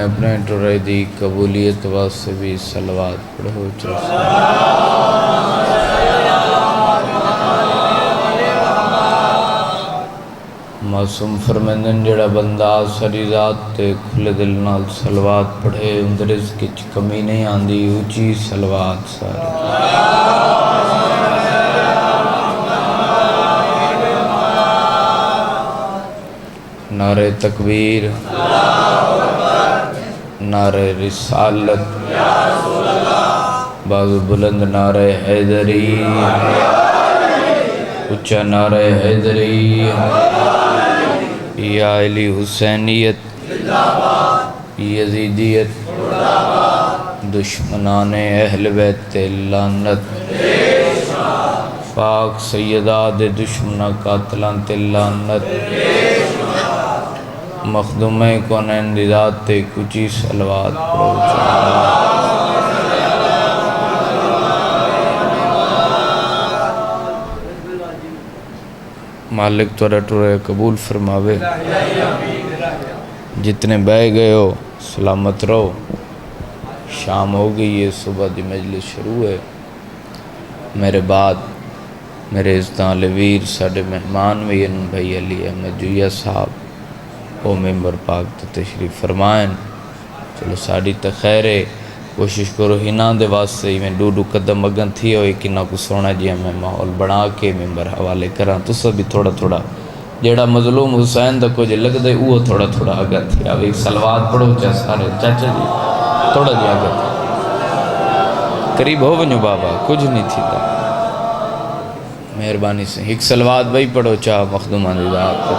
اپنے ٹرے دی قبولیت واسطے بھی صلوات پڑھو چاہیے۔ معصوم فرمیندن جڑا بندہ ساری ذات تے کھلے دل نال صلوات پڑھے اندر رزق وچ کمی نہیں آندی، اونچی صلوات سارے۔ نعرہ تکبیر، نعرہ رسالت، بازو بلند نعرہ حیدری، اچھا نعرہ حیدری، یا علی حسینیت، یزیدیت، دشمنان اہل بیت لعنت، پاک سیدات دشمنہ قاتلان لعنت، مخدوم کونین دی ذات تے کچی صلوات پڑھو مالک تورا ٹورے قبول فرماوے۔ جتنے بہ گئے ہو سلامت رہو، شام ہو گئی ہے، صبح دی مجلس شروع ہے۔ میرے بعد میرے عزتاں ویر ساڑھے مہمان وین بھائی علی احمد جویہ صاحب وہ ممبر پاک تے تشریف فرمائیں۔ چلو ساڑھی تے خیر ہے، کوشش کرو ہینا دے واسطے میں ڈو قدم اگن تھی ہوئی کنہ کو سونا جی میں ماحول بنا کے ممبر حوالے کران تو سب بھی تھوڑا تھوڑا جیڑا مظلوم حسین دا کچھ لگ دے وہ تھوڑا تھوڑا اگن تھی اب ایک سلوات پڑھو چاہ سارے چاچا جی تھوڑا جی اگن تھی قریب ہو ونجو بابا کچھ نہیں تھی دا مہربانی سے ایک سلوات بھائی پڑھو چاہ مخدومان دی ذات کو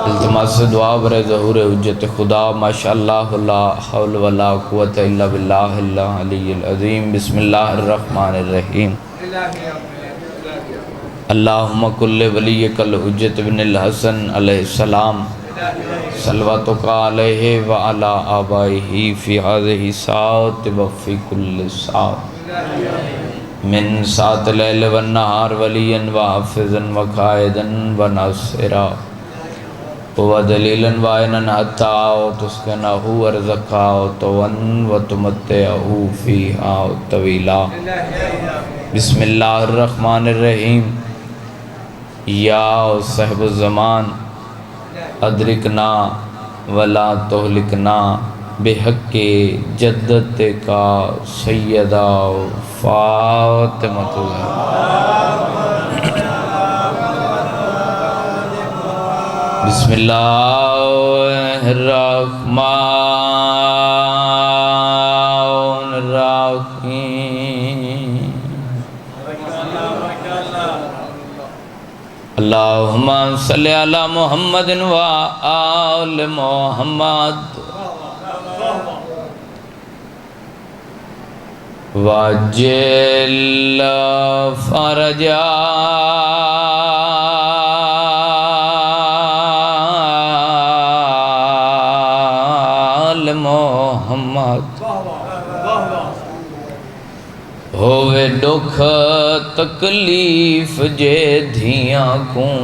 التماس سے دعا برے ظہور حجت خدا ماشاءاللہ لا حول ولا قوت الا باللہ العلی العظیم بسم اللہ الرحمن الرحیم اللہم کل ولیک الحجت بن الحسن علیہ السلام صلواتک علیہ وعلا آبائہ فی هذه ساعت وفی کل ساعت من ساعت لیل والنہار ولیا وحافظا وقائدا وناصرا وَدَلِيلًا وَعِنًا حَتَّى وَتُسْكَنَهُ وَرْزَقَهُ طَوًا وَتُمَتِّعَهُ فِيهَا طَوِيلًا بسم اللہ الرحمن الرحیم یا صاحب الزمان ادرکنا ولا تہلکنا بحق جدت کا سیدہ فاطمۃ بسم اللہ الرحمن الرحیم اللہم صلی علی محمد و آل محمد وَعَجِّلْ فَرَجَا محمد ہووے دکھ تکلیف جے دھیاں کوں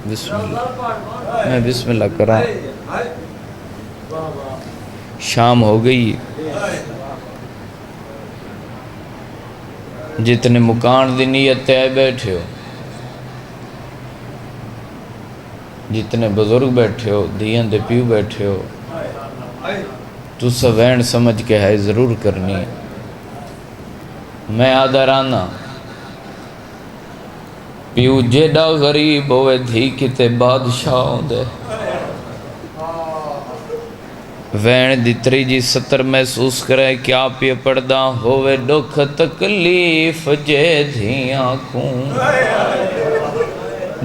بسم اللہ میں بسم اللہ کرام شام ہو گئی جتنے مکان دی نیت تے بیٹھے ہو جتنے بزرگ بیٹھے ہو دیاں دے پیو بیٹھے ہو تو سب وین سمجھ کے ہے ضرور کرنی ہے میں آدھرانا پیو جیڑا غریب ہوئے دھی کتے بادشاہ ہوں دے وین دی تریجی ستر محسوس کرے کیا پی پڑدا ہوئے دکھ تکلیف جے دھیاں کوں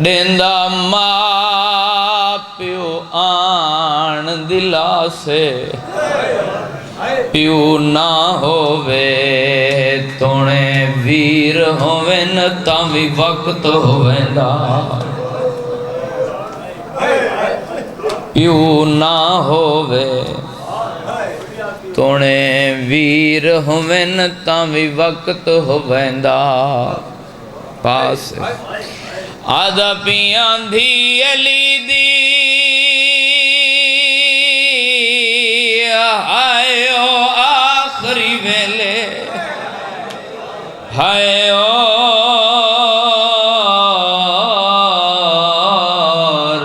ڈیندا ماں پیو آن دلا سے پیو نہ ہووے تونے ویر ہووے نتا بھی وقت ہووے دا پیو نہ ہووے تونے ویر ہووے نتا بھی وقت ہووے دا پاس آدھا پیاں دھی علی دی ہائے او آخری ویلے ہائے او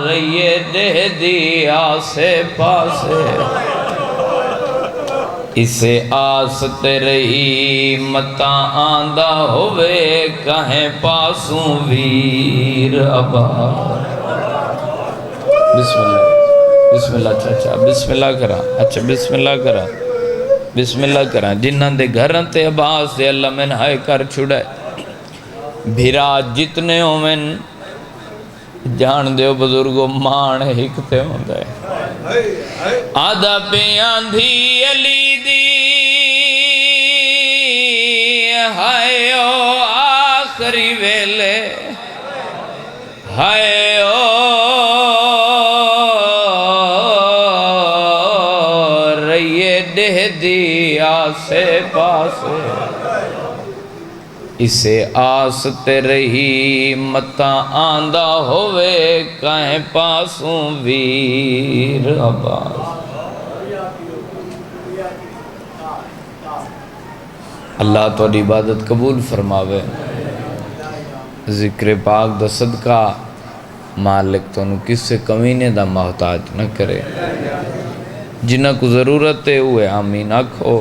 رہیے دہ دی آسے پاسے اسے آست رہی متا آندہ ہوئے کہیں پاسوں ویر آباد بسم اللہ بسم اللہ چاچا بسم اللہ کرا اچھا بسم اللہ کرا بسم اللہ کرا جنہاں دے گھرن تے عباس دے اللہ من ہائے کر چھڑے بھیرا جتنے ہوں من جان دیو بزرگو مان ہکتے ہوں دے آدھا پیان دھی علی دی ہائے او آخری ویلے ہائے او رہیے دہ دی آسے پاسے اسے آست رہی متا آندہ ہوئے کہیں پاسوں ویر آباد اللہ تو عبادت قبول فرماوے ذکر پاک دا صدقہ مالک تو کس سے کمینے دا محتاج نہ کرے جنہ کو ضرورت ہے ہوئے آمین آکھو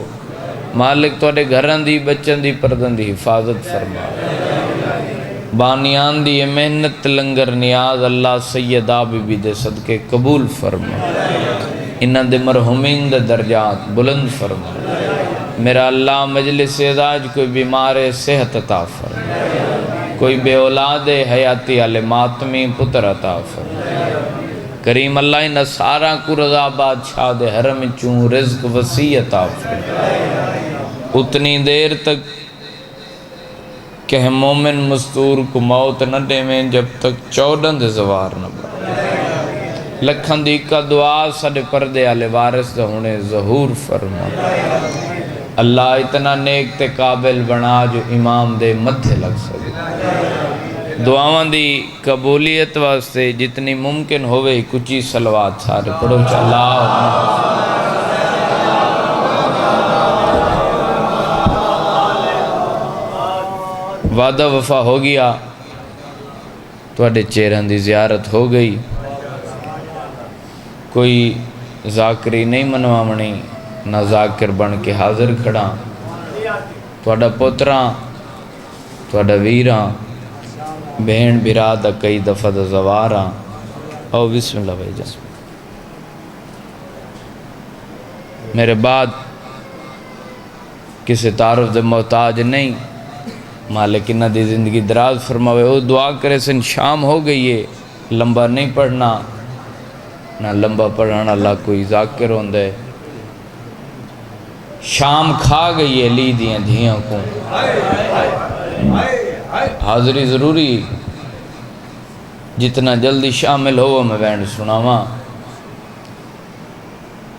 مالک توڑے گھران دی بچن دی پردن دی حفاظت فرما بانیان دی محنت لنگر نیاز اللہ سیدہ بی بی دے صدقے قبول فرما انہاں دے مرحومین دے درجات بلند فرما میرا اللہ مجلس عزاج کوئی بیمار صحت عطا فرما کوئی بے اولاد حیاتی علی ماتمی پتر عطا فرما کریم اللہ انہاں سارا کو رضا بادشاہ دے حرم چون رزق وسیع عطا فرما اتنی دیر تک کہ مومن مستور کو موت نہ دے میں جب تک چودن دے زوار نہ بڑھ لکھن دی کا دعا سڑے پردے آلے وارث دے ہونے ظہور فرما اللہ اتنا نیک تے قابل بنا جو امام دے مدھے لگ سکے دعاوان دی قبولیت واسطے جتنی ممکن ہوئے کچھی صلوات سارے پڑھو چا اللہ وعدہ وفا ہو گیا تو اڈے چہران دی زیارت ہو گئی کوئی ذاکری نہیں منوامنی نہ ذاکر بن کے حاضر کھڑا تو اڈا پتران تو اڈا ویران بہن برادہ کئی دفعہ دا زواران او بسم اللہ بھائی جان میرے بعد کسی تعارف دے محتاج نہیں مالک انہ دی زندگی دراز فرماوے او دعا کرے سن شام ہو گئی ہے لمبا نہیں پڑھنا نہ لمبا پڑھنا اللہ کوئی ذاکر ہوندے شام کھا گئی ہے لی دیاں دھیاں کو حاضری ضروری جتنا جلدی شامل ہو میں بینڈ سناواں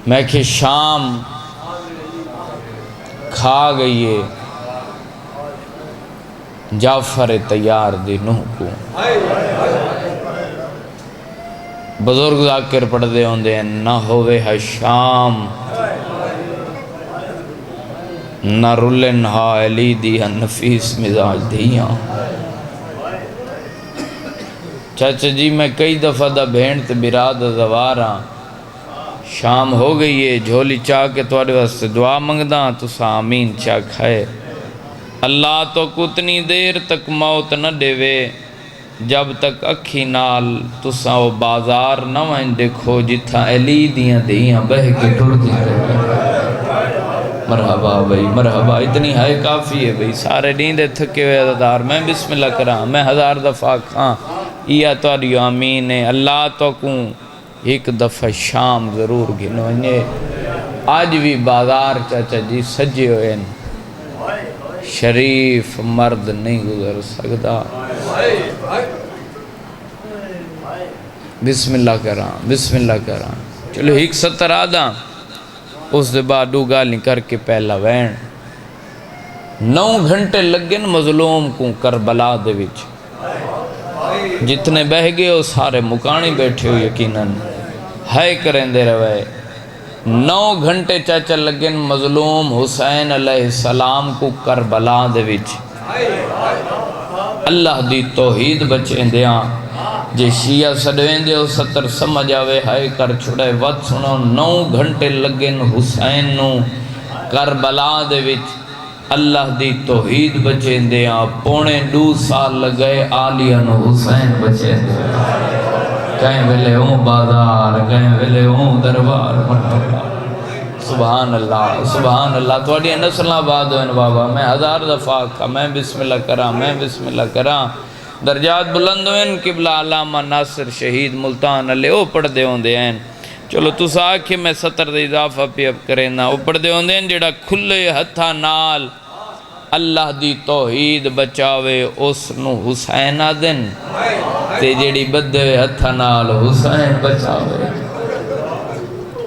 میں کہ شام کھا گئی ہے جعفر تیار دی نوح کو بزرگ ذاکر پڑھ دے ہوندے ہیں نہ ہوئے ہے شام نہ رلن ہا علی دیاں نفیس مزاج دیاں چاچا جی میں کئی دفعہ دا بھینٹ براد زواراں شام ہو گئی ہے جھولی چاہ کے توڑے واسطے دعا منگداں تو سامین چاہ کھائے اللہ تو کتنی دیر تک موت نہ دیوے جب تک اکھی نال تساں وہ بازار نہ وہیں دیکھو جتھا علی دیاں دیاں بہ کے ٹھڑ دی مرحبا بھائی مرحبا اتنی ہے کافی ہے بھائی سارے نیندے تھکے ہوئے عزادار میں بسم اللہ کراں میں 1000 دفعہ کھاں یا تو آریو آمین ہے اللہ تو کوں ایک دفعہ شام ضرور گھنوئے آج بھی بازار چاچا جی سجے ہوئے شریف مرد نہیں گزر سکتا بسم اللہ کراں بسم اللہ کراں چلو ایک 70 آدھا اس دے بعد دو گالی کر کے پہلا وین 9 گھنٹے لگن مظلوم کو کربلا دے وچ جتنے بہ گئے ہو سارے مکانی بیٹھے ہو یقیناً ہے کریں دے روے 9 گھنٹے چاچا لگن مظلوم حسین علیہ السلام کو کربلا دے وچ اللہ دی توحید بچیں دیاں جے شیعہ سڑویں دے ہو 70 سمجھ آوے ہائے کر چھڑے وقت سنو 9 گھنٹے لگن حسین نو کربلا دے وچ اللہ دی توحید بچیں دیاں 2.5 سال لگئے آلیہ نو حسین بچیں دیاں کہیں ویلے ہوں بازار کہیں ویلے ہوں دربار سبحان اللہ تھوڑی نسلہ بعد ہوئے بابا میں 1000 دفعہ کہا میں بسم اللہ کراں درجات بلند ہوئے قبلہ علامہ ناصر شہید ملتان علیہ او پڑھ دے ہوں دے ہیں چلو تُس آکھے میں 70 دے اضافہ پہ اب کریں نا او پڑھ دے ہوں دے ہیں جڑا کھلے ہتھا نال اللہ دی توحید بچاوے اس نو حسین آدن تے جڑی بدے ہتھا نال حسین بچاوے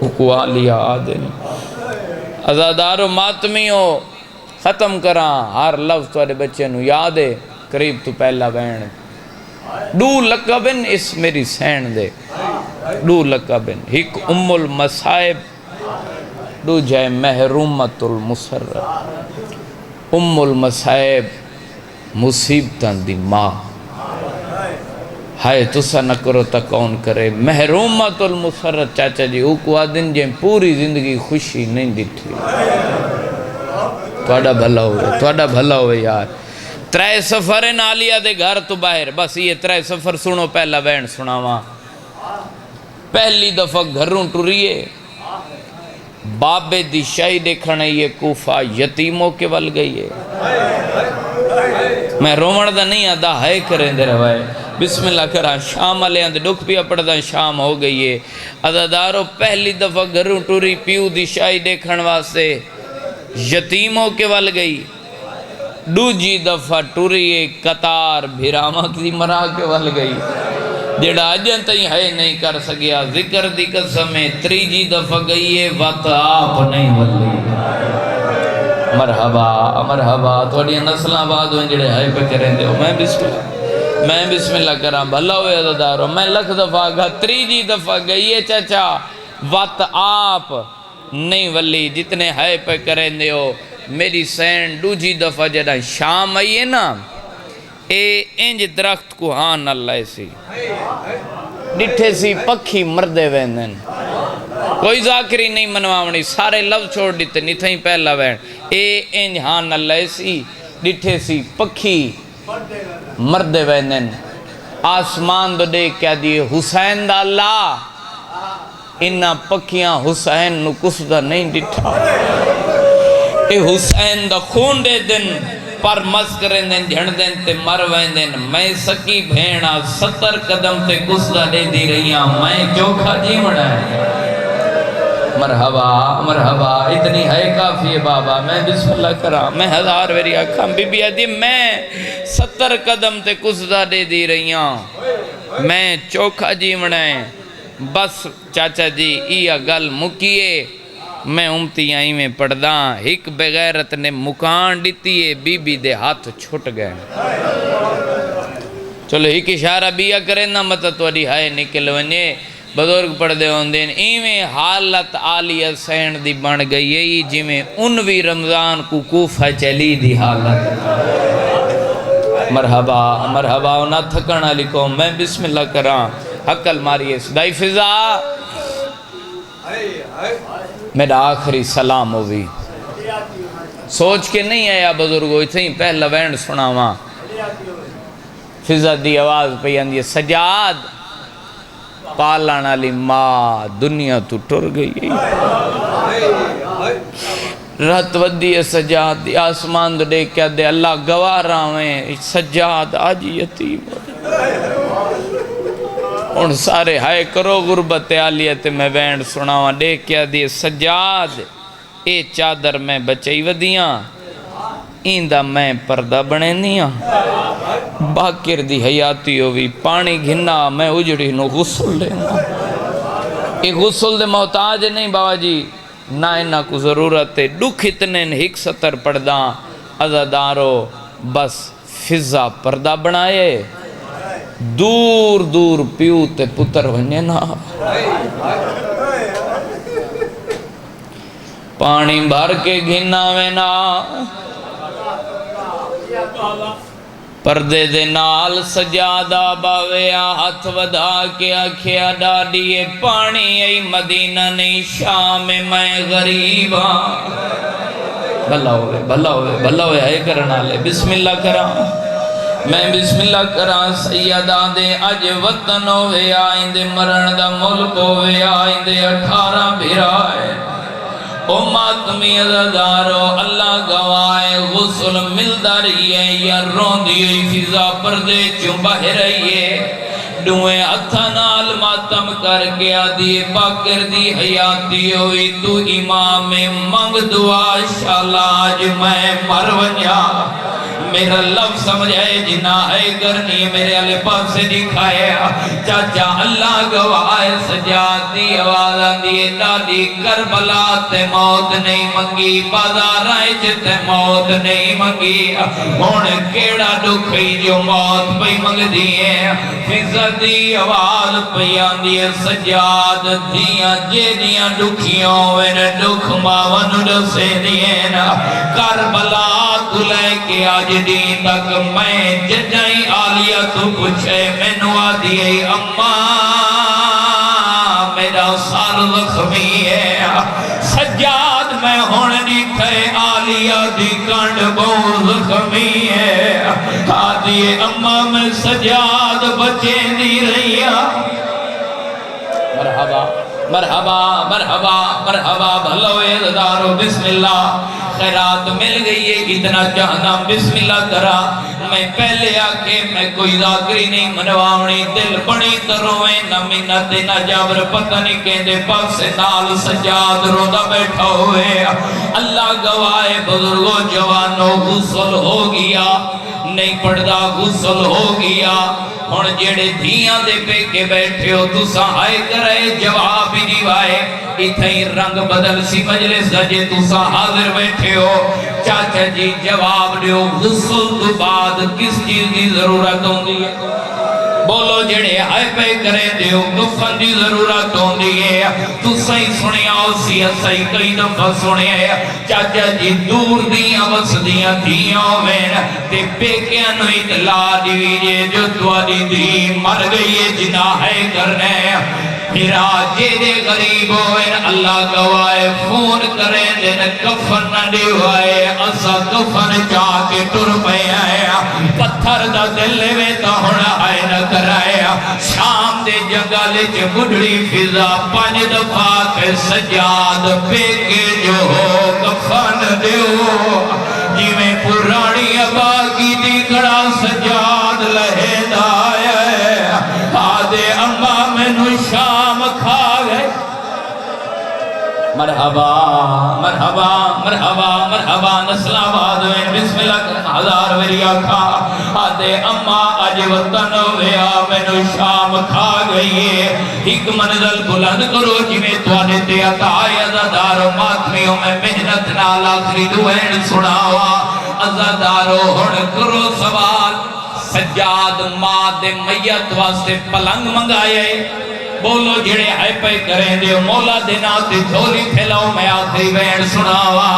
اکوالیہ آدن ازادارو ماتمیوں ختم کراں ہر لفظ توڑے بچے نو یادے قریب تو پہلا بین 2 لقبن اس میری سین دے 2 لقبن ایک ام المصائب 2 جائے محرومت المسرر ام المصائب مصیبتاں دی ماں ہائے تسا نہ کرو تا کون کرے محرومت المسرر چاچا جی اوکو آدن جائیں پوری زندگی خوشی نہیں دیٹھی توڑا بھلا ہوئے یار 3 سفریں آلیہ دے گھر تو باہر بس یہ 3 سفر سنو پہلا وین سناواں پہلی دفعہ گھروں ٹریے بابے دی شاہی دیکھنے یہ کوفہ یتیموں کے ول گئی ہے میں رومن دا نہیں آدھا ہے کریں دے روائے بسم اللہ کرا شام علیہ دے ڈک پیا پڑھدا شام ہو گئی ہے عزادارو پہلی دفعہ گھروں ٹری پیو دی شاہی دیکھن واسے یتیموں کے ول گئی دوجی دفعہ ٹوری قطار بھیراما کی مرا کے ول گئی جڑا اجن تئی ہے نہیں کر سکیا ذکر دی قسمیں 3 دفعہ گئی ہے وقت آپ نہیں ولی مرحبا تھوڑی نسل آباد ہوئے جڑے ہے پہ کریں دے میں بسم اللہ کراں بھلا ہوئے عزادارو میں لکھ دفعہ گا 3 دفعہ گئی ہے چاچا وقت آپ نہیں ولی جتنے ہے پہ کریں دے ہو میری سین 2 دفعہ جڑا شام آئیے نا اے انج درخت کو ہاں اللہ سی ڈٹھے سی پکھی مردے ویندن کوئی ذاکری نہیں منواونی سارے لفظ چھوڑ دیتے نہیں تھیں پہلا وین اے انج ہاں اللہ سی ڈٹھے سی پکھی مردے ویندن آسمان دو دیکھ کیا دیئے حسین دا اللہ انہا پکیاں حسین نو کسدہ نہیں ڈٹھا اے حسین دا خون دے دن پر مس کریں دن جھڑ دن تے مر وین دن میں سکی بھینا 70 قدم تے گسدہ دے دی رہیاں میں چوکھا جی مڑا ہے مرحبا اتنی ہے کافی ہے بابا میں بسم اللہ کراں میں 1000 ویری آکھاں بی بی آدھی میں 70 قدم تے گسدہ دے دی رہیاں میں چوکھا جی مڑا ہے بس چاچا جی یہ گل مکیے میں امتی آئی میں پڑھداں ایک بغیرت نے مکان دیتی ہے بی بی دے ہاتھ چھٹ گئے چلو ایک اشارہ بیا کریں نا مطلب توڑی ہائے نکل ونجے بزرگ پڑھ دے ہوں دین ایمیں حالت آلیہ سین دی بن گئی ہے جی میں 19 رمضان کو کوفہ چلی دی حالت مرحبا نہ تھکنا لکھو میں بسم اللہ کراں حقل ماری صدائی فضا میرا آخری سلام ہوئی سوچ کے نہیں آیا بزرگو اتنی پہلا وینڈ سنا وہاں فضا دی آواز پہ اندی سجاد پالانا لی ماں دنیا تو ٹر گئی رات ودی سجاد دی آسمان دو دیکھ کیا دے اللہ گواہ رہا سجاد آج یتیم ان سارے ہائے کرو غربت آلیت میں وینڈ سناواں دیکھ کیا دیئے سجاد اے چادر میں بچائی ودیاں ایندہ میں پردہ بنے دیاں باکر دی حیاتی ہوئی پانی گھنا میں اجڑی نو غسل لینا اے غسل دے محتاج نہیں بابا جی نہ انہا کو ضرورت ہے دکھ اتنے ایک 70 پردہ عزادارو بس فضا پردہ بنائے دور دور پیو تے پتر ونجے نا پانی بھر کے گھنا وینا پردے دے نال سجادہ باویا ہاتھ ودا کے آکھیا ڈاڈیے پانی ای مدینہ نہیں شام میں غریب ہاں بھلا ہوئے بھلا ہوئے بھلا ہوئے آئے کرنا لے بسم اللہ کرا میں بسم اللہ کرا سیدہ دے اج وطن ہوئے آئندے مرن دا ملک ہوئے آئندے 18 بھرائے او ماتمی عزدارو اللہ گوائے غسل ملدہ رہی ہے یا رون دیئی فضا پردے چوں بہ رہی ہے ڈوئے اتھا نال ماتم کر کے آدھی باکر دی حیاتی ہوئی تو امام منگ دعا شالا آج میں مر ونیا میرا لفظ سمجھائے جنہ ہے کرنی میرے علی پاس سے دکھائے چاچا اللہ گوائے سجاتی آوازہ دیئے دادی کربلا تے موت نہیں منگی بازار آئے جتے موت نہیں منگی ہون کیڑا دکھئی جو موت پہ منگ دیئے فضدی آواز پیان دیئے سجاد دیاں جے دیاں دکھیوں وین دکھ ماون ڈسے دیئے کربلا تلے کے آج دین تک میں ججائی آلیا تو پوچھے مینو آدھی اماں میرا سار زخمی ہے سجاد میں ہونے دیکھے آلیا دی کانڈ بہت زخمی ہے آدھی اماں میں سجاد بچے دی رہیا مرحبا مرحبا مرحبا مرحبا بھلوے دارو بسم اللہ خیرات مل گئی ہے اتنا چاہنا بسم اللہ کرا میں پہلے آکے میں کوئی ذاکری نہیں منواؤنی دل بڑی ترویں نہ منت نہ جابر پتہ نہیں کہندے پاس سے نال سجاد روندہ بیٹھا ہوئے اللہ گوائے بزرگوں جوانوں غسل ہو گیا نہیں پڑھدا غسل ہو گیا ہون جیڑے دھیاں دے پہ کے بیٹھے ہو تو سہائے کرے جواب ہی نہیں وائے اتھائی رنگ بدل سی مجلس جے تو سا حاضر بیٹھے ہو چاچا جی جواب دیو غسل تو بعد کس چیز کی ضرورت ہوں دی بولو جڑے آئے پہ کرے دیو کفن دی ضرورت ہوں دی تو صحیح سنیا ہو سی صحیح کئی دفعہ سنیا چاچا جی دور دیاں بس دیاں دیاں وین تے پیکیاں نو اطلاع دیویے جو دواری دی مر گئی جناحے کرنے پھر آجے دے غریب ہوئے اللہ گوائے فون کریں دن کفن نہ دیوائے اسا کفن چاہ کے ٹر پہ آئے پتھر دا دل میں تا ہونا آئے نہ کرائے شام دے جنگل چے بڑھڑی فضا پانچ دفعہ کے سجاد پہ کے جو ہو کفن دیو جی میں پرانی ابا کی دی کڑا سجاد لہے دائے آدھے اماں میں نو شام کھا گئے مرحبا مرحبا مرحبا مرحبا نسل آباد میں بسم اللہ ہزار ویری آکھا آدھے اماں آج وطن ہویا میں نو شام کھا گئی ایک منزل بلند کرو جی میں توانے تے عطائی عزادارو ماتمیوں میں محنت نال آخری دوین سناوا عزادارو ہن کرو سوال سجاد ماں دے میت واسطے پلنگ منگائے بولو جڑے آئے پہ کریں دیو مولا دینا تے جھولی پھیلاؤ میں آخری بین سناوا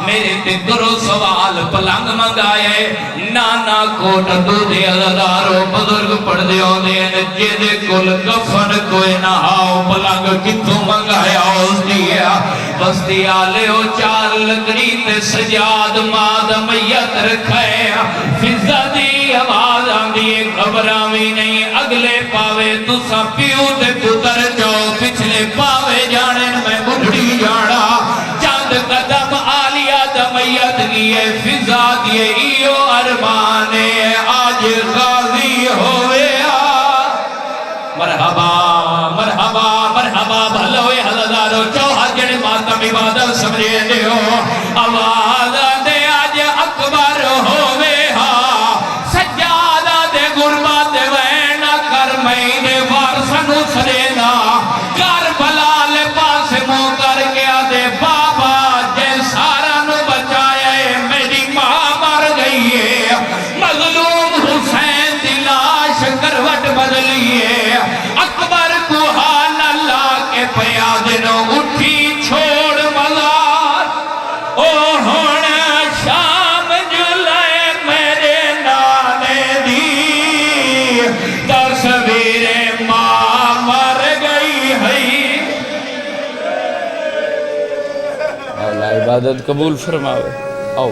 میرے تے کرو سوال پلنگ منگائے نانا کوٹ دو دے عزدارو بزرگ پڑھ دیو دے نجے دے کل کفن کوئی نہ آؤ پلنگ کتوں منگایا اس دیا بس دیا لے ہو چار لکڑی تے سجاد ماد میت رکھائے فضا دی آواز آن دیئے گھبراوی نہیں اگلے پاوے تو سا پیو تے پتر جاؤ پچھلے پاوے جانے میں بڑھڑی جانا چاند قدم آلیا دمیت گئے فضا دیئے ایو ارمانے آج غازی ہوئے مرحبا مرحبا مرحبا بھلوے حضدارو چوہا جڑے ماتم عبادت سمجھے دے ہو آواز دے آج اکبر ہوئے سجادہ دے گربا دے وینا کرمائی دے وارسنو سرینا کربلا لے پاس مو کر گیا دے بابا جے سارا نو بچائے میری ماں مر گئی ہے مظلوم حسین دی لاش کروٹ عبادت قبول فرماوے. آؤ.